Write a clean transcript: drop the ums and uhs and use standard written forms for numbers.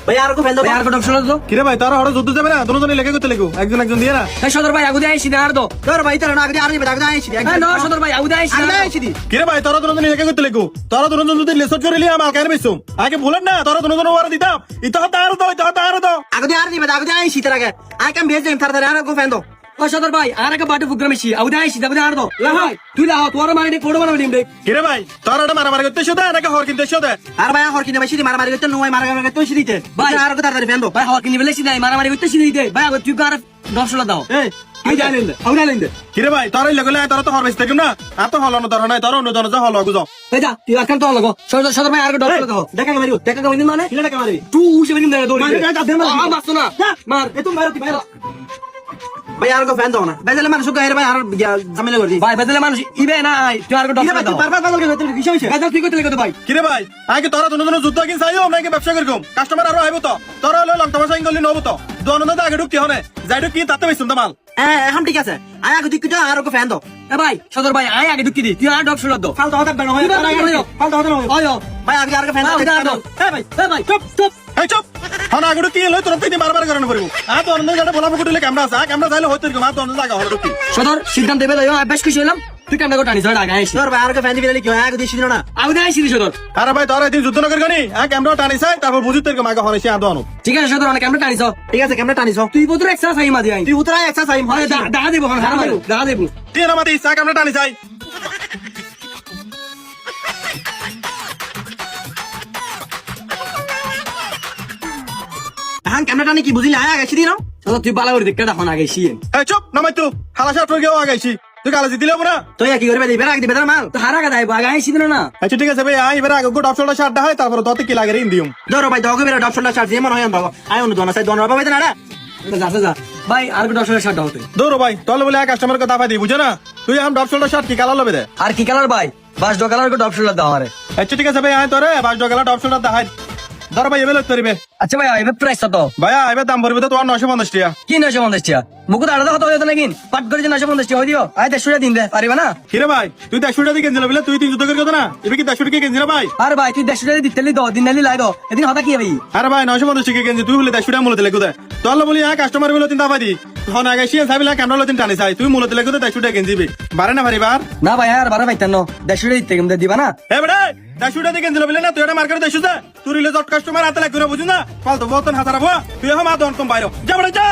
ভাই আর কো ফেল দাও, ভাই আর কত অপশন আছে তো? কিরে ভাই তারা হঠাৎ যুদ্ধ যাবে না দুজনে লেগে করতে লেগো একজন একজন দিয়ে না এই সদর ভাই আগুদে আইছি না আর দো। ধর ভাই তারা না আগে আর নিবে আগে আইছি এই না সদর ভাই আগুদে আইছি আগে না। আইছি দি কিরে ভাই তারা দুজনে লেগে করতে লেগো তারা দুজন যদি লেসট করে লিয়া আমাকে আর বেসুম আগে বলেন না তারা দুজন ওরা দিতাম ইতো হতা আর দাও আগে আর নিবে আগে আইছি তার আগে আই কাম ভেজ দেম তারা আর কো ফেল দাও। ও সদর ভাই আর একটা বাটু প্রোগ্রাম এসি আগুদে আইছি আগুদে আর দো। লা ভাই তুই লাও তোর মারি কোড় বানাবি দিম দেখ। কিরে ভাই তারা এটা মারামারি করতে এসো নাকি হর কিনতে এসো আর ভাই হর কিনে বেশি মারামারি করতে নয় মারামারি করতে বেশি দিতে ভাই আর কো তাড়াতাড়ি ফেল দাও। ভাই হওয়ার কিনে বেলেছি নাই মারামারি করতে শিখে দিতে ভাই আগে তুই আর দশলা দাও। এই কি জানেন দে আউরা লেন দে কিরে ভাই তারা লেগলে তারা তো হর বেশি থাকুম না আর তো হল না ধর নাই তারা অন্য ধরনের যা হল গুজো এই যা তুই আজকাল তো লাগো সদর ভাই আর একটা দশলা দাও। দেখা কে মারিও দেখা গেল মানে কিলে দেখা মারি তুই উসে বিন দে দৌড়ি মার, যা, যা, দে, মার। মারছ না মার এ তুমি বাইরে বাইরে ভাই আর কো ফেল দাও না বেজালে মানুষ কো এর ভাই আর ঝামেলা করছি ভাই বেদলে মানুষ ইবে না তুই আর একটা কিরে দশলা ভাই তুই দাও। বারবার পাগল করে তুই বিষয় হইছে বেদল তুই কইতে লাগো ভাই। কিরে ভাই আগে তোরা দুজন যুদ্ধ কিন চাইও নাকি ব্যবসা করকম কাস্টমার আরো আইবো তো তোরা হলো লং তমাশা ইঙ্গলি নবো তো দোনো তো আগে ঢুকতে হনে যাইটো কি তাতে বেসুম তো মাল এখন ঠিক আছে আয় আগে দিকটা আর কো ফেল দাও এ ভাই সদর ভাই আয় আগে ঢুকি দি তুই আর দশলা দাও। ফালতু হতে বেনো হয় ফালতু হতে নয় ওই ও ভাই আগে আর কো ফেল দাও এ ভাই চুপ চুপ এই চুপ হন আগে ঢুকি লই তোরা তিন বারবার করানো পারবো আর তো অন্য জায়গাটা বলা ফুটলে ক্যামেরা আছে ক্যামেরা চাইলে হইতে রকম আর তো অন্য জায়গা হলো ঢুকি সদর সিদ্ধান্ত দেবে লইও বেশ খুশি হলাম তুই কেমন করে টানিস আগে আইছি তোর ভাই আর কো ফেল দিবি কি আগে দিছি না আগে আইছি সদর। আরে ভাই তোরা দিন যুদ্ধ না করি আর ক্যামেরা টানি চাই তারপর বুঝিতে রকম আগে হনে সে আর দোনো ঠিক আছে সদর অনেক কেমন টানিস ঠিক আছে কেমনে টানিছ তুই বদর এক্সট্রা সাই মাদি আই তুই উতরাই এক্সারসাইজ হয় দেখা দেবো দেখা দেবো। তিন আমাদের ইচ্ছা ক্যামেরা টানি চাই হ্যাঁ কেমনে টানি কি বুঝিলি আয় আগে দিন সদর তুই বালা করে দেখতে দেখো আগে শিয়েন এই চুপ নামাই তো খালাসা টর গেও আগাইছি তুই কালাজি দিলেও না তুই কি করবে দিবে আগে দিবে মাল তো হারা গাদাই আগে আইছি না আচ্ছা ঠিক আছে ভাই আই এবারে আগে গুড অপশনটা শার্টটা হয় তারপর তোতে কি লাগে রে ইন্দিয়ম ধরো ভাই দগে বেরা ডপশনটা চার্জ যেমন হয় বাবা আয় অনু দোনা সাই দোনা বাবা না যা যা ভাই আর একটা দশটা শার্ট হতে দৌড়ো ভাই তাহলে বলে এক কাস্টমার কথা পাই দি বুঝো না তুই আম অপশনটা শার্ট কি কালার লবে দে আর কি কালার ভাই বাস ডো কালার একটা অপশন দাও আমারে। আচ্ছা ঠিক আছে ভাই আয় তোরে বাস ডগালা অপশনটা দেখাই ধর ভাই এবেলে তরিবে আচ্ছা ভাই এবার প্রাইস কত ভাইয়া এবার দাম পড়বে তো তোমার 950 টাকা কি 950 টাকা মুকুট আলাদা হতো হতো নাকি পাট করে যে 950 টাকা হই দিও আয় 150 দিন দে পারিবা না। কিরে ভাই তুই 150 টাকা দিয়ে কিনছিল বলে তুই 300 টাকা কথা না এবে কি 150 টাকা কিনছিল ভাই আরে ভাই তুই 150 টাকা দিতে দাও দিন নালি লাই দাও এদিন হতা কি ভাই আরে ভাই 950 টাকা কিনছি তুই বলে 150 টাকা মূলত লেখো দে তাহলে বলি এক কাস্টমার বলে তিন দাবা দি হন আগে সিএন সাহেব লা ক্যামেরা লতিন টানি চাই তুই মূলত লেখো দে 150 টাকা কিনছিবি বারে না ভারি বার না ভাই আর বারা ভাই তানো 150 টাকা দিতে কেমন দিবা না। এ বড়ে 150 টাকা দিয়ে কিনছিল বলে না তুই এটা মার্কেটে দেখিস দে তুই রিলে জট কাস্টমার হাতে লাগবে বুঝুন না ফালতু বতন হাতারা ভা তুই হম আদন কম বাইরো যা বড়ে যা